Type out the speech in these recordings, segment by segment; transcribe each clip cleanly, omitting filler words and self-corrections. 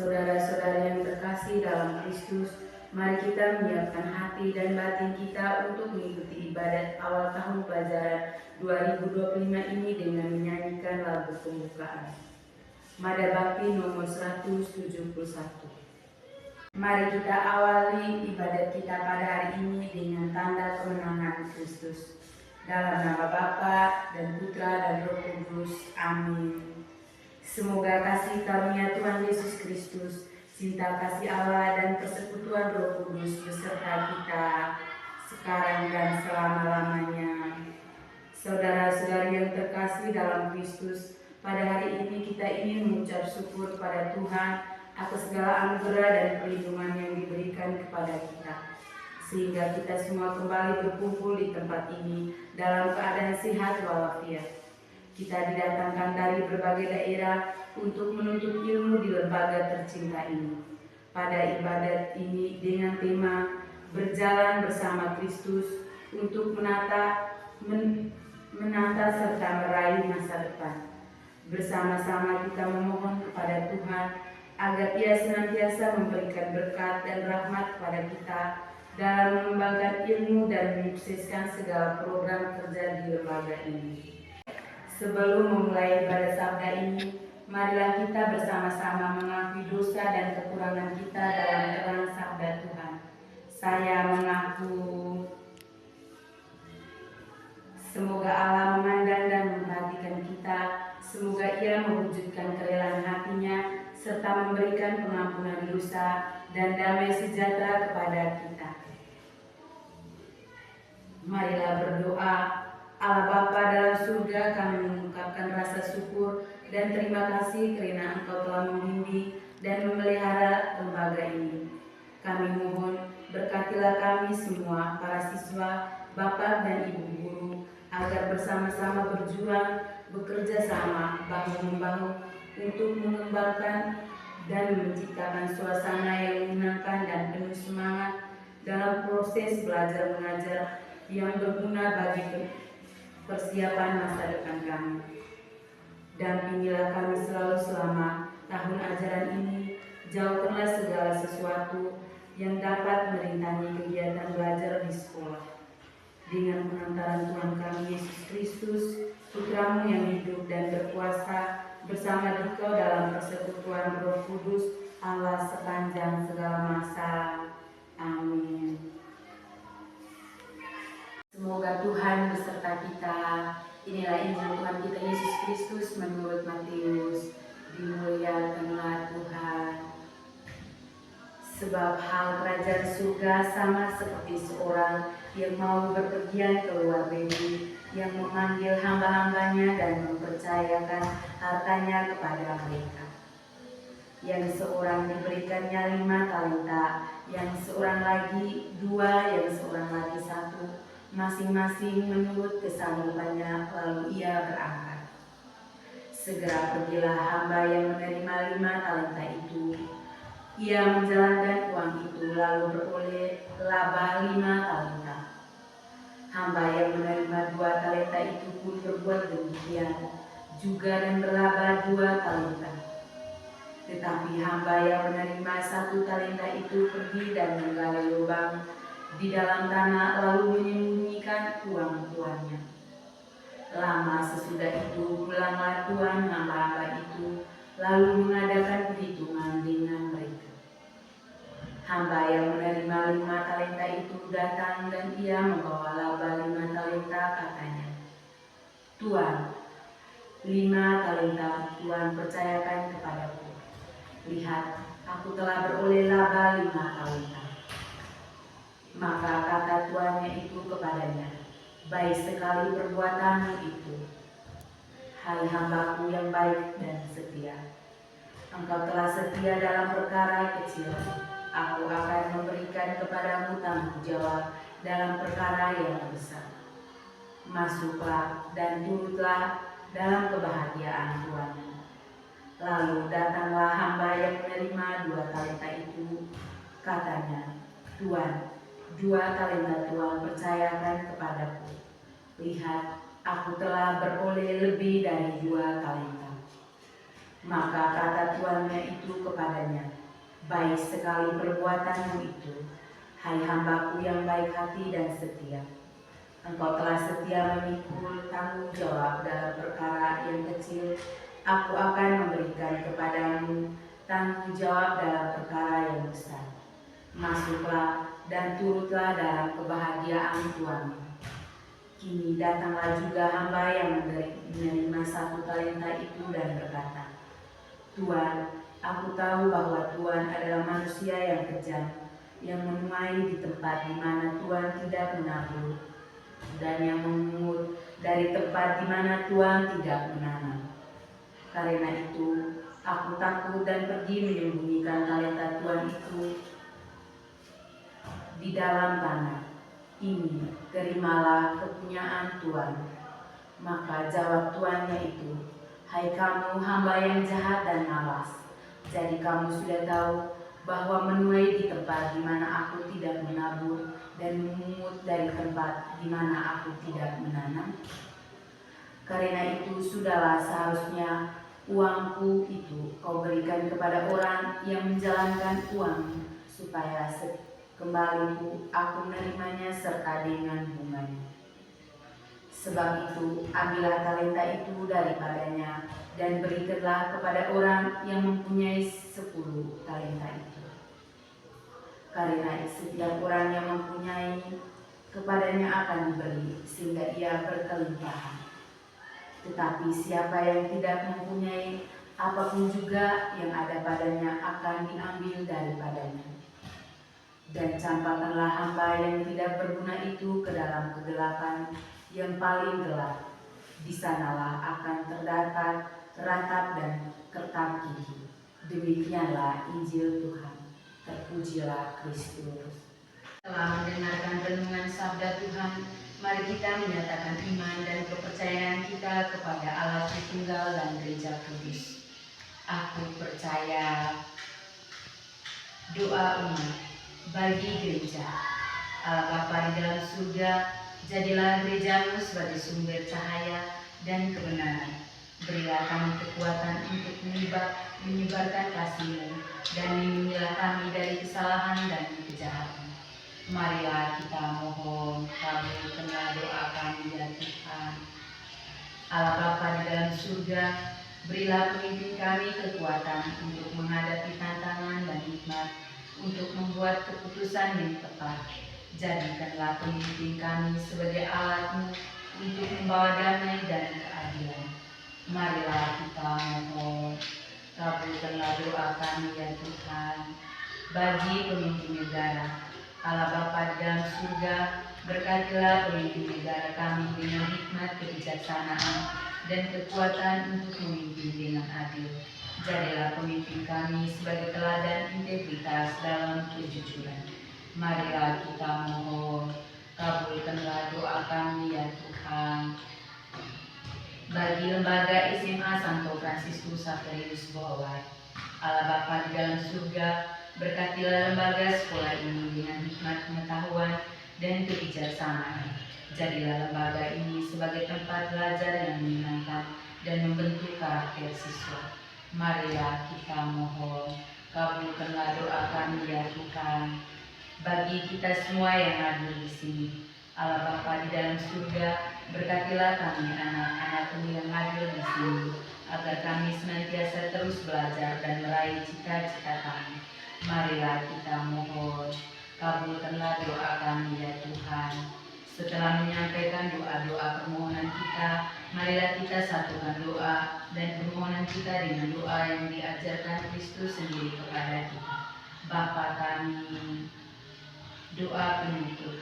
Saudara-saudara yang terkasih dalam Kristus, mari kita menyiapkan hati dan batin kita untuk mengikuti ibadat awal tahun pelajaran 2025 ini dengan menyanyikan lagu pembukaan. Mada Bakti nomor 171. Mari kita awali ibadat kita pada hari ini dengan tanda kemenangan Kristus. Dalam nama Bapa dan Putra dan Roh Kudus. Amin. Semoga kasih karunia Tuhan Yesus Kristus, cinta kasih Allah dan persekutuan Roh Kudus beserta kita sekarang dan selama-lamanya. Saudara-saudari yang terkasih dalam Kristus, pada hari ini kita ingin mengucap syukur pada Tuhan atas segala anugerah dan perlindungan yang diberikan kepada kita, sehingga kita semua kembali berkumpul di tempat ini dalam keadaan sehat walafiat. Kita didatangkan dari berbagai daerah untuk menuntut ilmu di lembaga tercinta ini. Pada ibadat ini dengan tema berjalan bersama Kristus untuk menata serta meraih masa depan. Bersama-sama kita memohon kepada Tuhan agar Ia senantiasa memberikan berkat dan rahmat kepada kita dalam mengembangkan ilmu dan menyukseskan segala program kerja di lembaga ini. Sebelum memulai ibadat sabda ini, marilah kita bersama-sama mengakui dosa dan kekurangan kita dalam terang sabda Tuhan. Saya mengaku. Semoga Allah memandang dan memperhatikan kita. Semoga Ia mewujudkan kerelaan hatinya serta memberikan pengampunan dosa dan damai sejahtera kepada kita. Marilah berdoa. Allah Bapa dalam surga, kami mengungkapkan rasa syukur dan terima kasih karena Engkau telah membimbing dan memelihara lembaga ini. Kami mohon berkatilah kami semua, para siswa, bapak dan ibu guru, agar bersama-sama berjuang, bekerja sama, bahu-membahu untuk mengembangkan dan menciptakan suasana yang menyenangkan dan penuh semangat dalam proses belajar mengajar yang berguna bagi persiapan masa depan kami. Dampingilah kami selalu selama tahun ajaran ini. Jauhkanlah segala sesuatu yang dapat merintangi kegiatan belajar di sekolah. Dengan pengantaran Tuhan kami Yesus Kristus, Putramu yang hidup dan berkuasa, bersama Dikau dalam persekutuan Roh Kudus, Allah sepanjang segala masa. Amin. Semoga Tuhan beserta kita. Inilah Injil Tuhan kita Yesus Kristus menurut Matius. Dimuliakanlah Tuhan. Sebab hal kerajaan surga sama seperti seorang yang mau berpergian ke luar negeri, yang memanggil hamba-hambanya dan mempercayakan hartanya kepada mereka. Yang seorang diberikannya 5 talenta, yang seorang lagi 2, yang seorang lagi 1, masing-masing menurut kesanggupannya, lalu ia berangkat. Segera pergilah hamba yang menerima 5 talenta itu. Ia menjalankan uang itu lalu beroleh laba 5 talenta. Hamba yang menerima 2 talenta itu pun berbuat demikian juga dan berlaba 2 talenta. Tetapi hamba yang menerima 1 talenta itu pergi dan menggali lubang di dalam tanah lalu menyembunyikan uang tuannya. Lama sesudah itu pulanglah tuan hamba-hamba itu lalu mengadakan perhitungan dengan mereka. Hamba yang menerima 5 talenta itu datang dan ia membawa laba 5 talenta, katanya, Tuan, 5 talenta Tuan percayakan kepadaku. Lihat, aku telah beroleh laba 5 talenta. Maka kata tuannya itu kepadanya, baik sekali perbuatanmu itu, hai hambaku yang baik dan setia. Engkau telah setia dalam perkara kecil, aku akan memberikan kepadamu tanggung jawab dalam perkara yang besar. Masuklah dan turutlah dalam kebahagiaan tuanmu. Lalu datanglah hamba yang menerima 2 talenta itu, katanya, Tuan, 2 talenta Tuan percayakan kepadaku. Lihat, aku telah beroleh lebih dari 2 talenta. Maka kata tuannya itu kepadanya, Baik sekali perbuatanmu itu, hai hambaku yang baik hati dan setia. Engkau telah setia memikul tanggung jawab dalam perkara yang kecil. Aku akan memberikan kepadamu tanggung jawab dalam perkara yang besar. Masuklah dan turutlah dalam kebahagiaan Tuhan. Kini datanglah juga hamba yang menerima 1 talenta itu dan berkata, Tuan, aku tahu bahwa Tuhan adalah manusia yang kejam, yang menuai di tempat di mana Tuhan tidak menabur, dan yang memungut dari tempat di mana Tuhan tidak menanam. Karena itu, aku takut dan pergi menyembunyikan talenta Tuhan itu di dalam tanah. Ini, terimalah kepunyaan Tuhan. Maka jawab tuannya itu, hai kamu hamba yang jahat dan malas. Jadi kamu sudah tahu bahwa menuai di tempat di mana aku tidak menabur dan memungut dari tempat di mana aku tidak menanam. Karena itu sudahlah seharusnya uangku itu kau berikan kepada orang yang menjalankan uang, supaya kembaliku aku menerimanya serta dengan bunganya. Sebab itu, ambillah talenta itu daripadanya dan berikanlah kepada orang yang mempunyai 10 talenta itu. Karena setiap orang yang mempunyai, kepadanya akan diberi, sehingga ia berkelimpahan. Tetapi siapa yang tidak mempunyai, apapun juga yang ada padanya akan diambil daripadanya. Dan campakkanlah hamba yang tidak berguna itu ke dalam kegelapan yang paling gelap. Di sanalah akan teratap dan kertak gigi. Demikianlah Injil Tuhan. Terpujilah Kristus. Setelah mendengarkan renungan sabda Tuhan, mari kita menyatakan iman dan kepercayaan kita kepada Allah Tritunggal dan Gereja Kudus. Aku percaya. Doa umat bagi gereja. Allah Bapa di dalam surga, jadilah gerejamu sebagai sumber cahaya dan kebenaran. Berilah kami kekuatan untuk menyebarkan kasih-Mu dan lindungilah kami dari kesalahan dan kejahatan. Marilah kita mohon, kabulkanlah doa kami ya Tuhan. Allah Bapa di dalam surga, berilah pemimpin kami kekuatan untuk menghadapi tantangan dan hikmat, untuk membuat keputusan yang tepat. Jadikanlah pemimpin kami sebagai alat-Mu untuk membawa damai dan keadilan. Marilah kita mohon, kabulkanlah doa kami ya Tuhan. Bagi pemimpin negara, Allah Bapa di dalam surga, berkatilah pemimpin negara kami dengan hikmat, kebijaksanaan, dan kekuatan untuk memimpin dengan adil. Jadilah pemimpin kami sebagai teladan integritas dalam kejujuran. Marilah kita mohon, kabulkanlah doa kami ya Tuhan. Bagi lembaga SMA Santo Fransiskus Xaverius Boulevard, Allah Bapa di dalam surga, berkatilah lembaga sekolah ini dengan hikmat pengetahuan dan kebijaksanaan. Jadilah lembaga ini sebagai tempat belajar yang menyenangkan dan membentuk karakter siswa. Marilah kita mohon, kabulkanlah doa kami ya Tuhan. Bagi kita semua yang hadir di sini, Allah Bapa di dalam surga, berkatilah kami anak-anak-Mu yang hadir di sini, agar kami senantiasa terus belajar dan meraih cita-cita kami. Marilah kita mohon, kabulkanlah doa kami ya Tuhan. Setelah menyampaikan doa-doa permohonan kita, marilah kita satukan doa dan permohonan kita dengan doa yang diajarkan Kristus sendiri kepada kita. Bapa kami, doa penutup.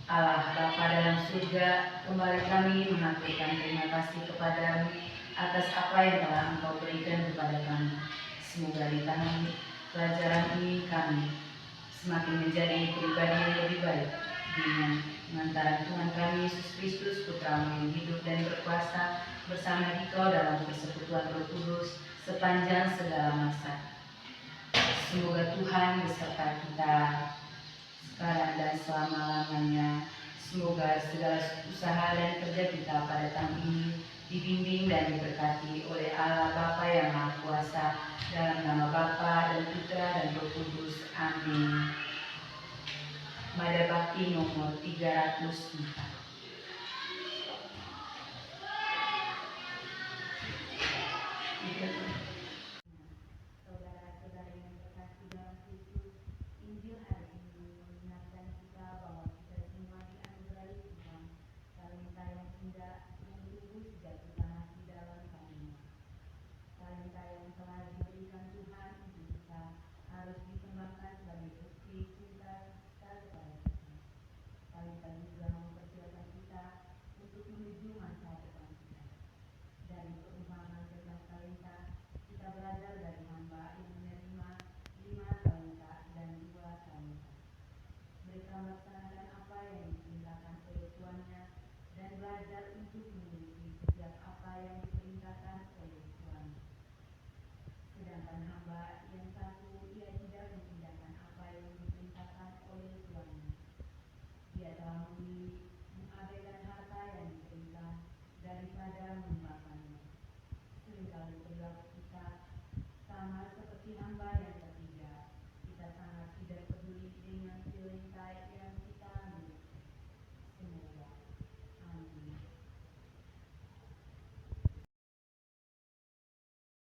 Allah Bapa dalam surga, kembali kami mengaturkan terima kasih kepadamu atas apa yang telah Engkau berikan kepada kami. Semoga di tangan pelajaran ini kami semakin menjadi pribadi yang lebih baik dengan pengantaran Tuhan kami Yesus Kristus, Putra-Mu yang hidup dan berkuasa bersama Dikau dalam persekutuan Roh Kudus sepanjang segala masa. Semoga Tuhan beserta kita sekarang dan selama-lamanya. Semoga segala usaha dan kerja kita pada tahun ini dibimbing dan diberkati oleh Allah Bapa yang Maha Kuasa, dalam nama Bapa dan Putra dan Roh Kudus. Amin. Mada Bakti nomor 304. Saudara-saudara yang terkasih dalam Kristus, Injil hari ini mengingatkan kita bahwa kita semua dianugerahi Tuhan talenta yang indah yang tumbuh sejak kita masih dalam kandungan. Talenta yang telah diberikan Tuhan untuk kita harus dikembangkan sebagai bukti cinta kita kepada Tuhan. Talenta juga mempersiapkan kita untuk menuju masa depan kita. Dari perumpamaan tentang talenta, kita belajar dari hamba yang menerima 5 talenta dan 2 talenta. Mereka melaksanakan apa yang diperintahkan oleh tuannya dan belajar untuk memiliki setiap apa yang diperintahkan oleh tuannya. Sedangkan hamba yang satu, ia tidak mengerjakan apa yang diperintahkan oleh tuannya. Dia telah memilih mengabaikan harta yang diperintah daripada membayar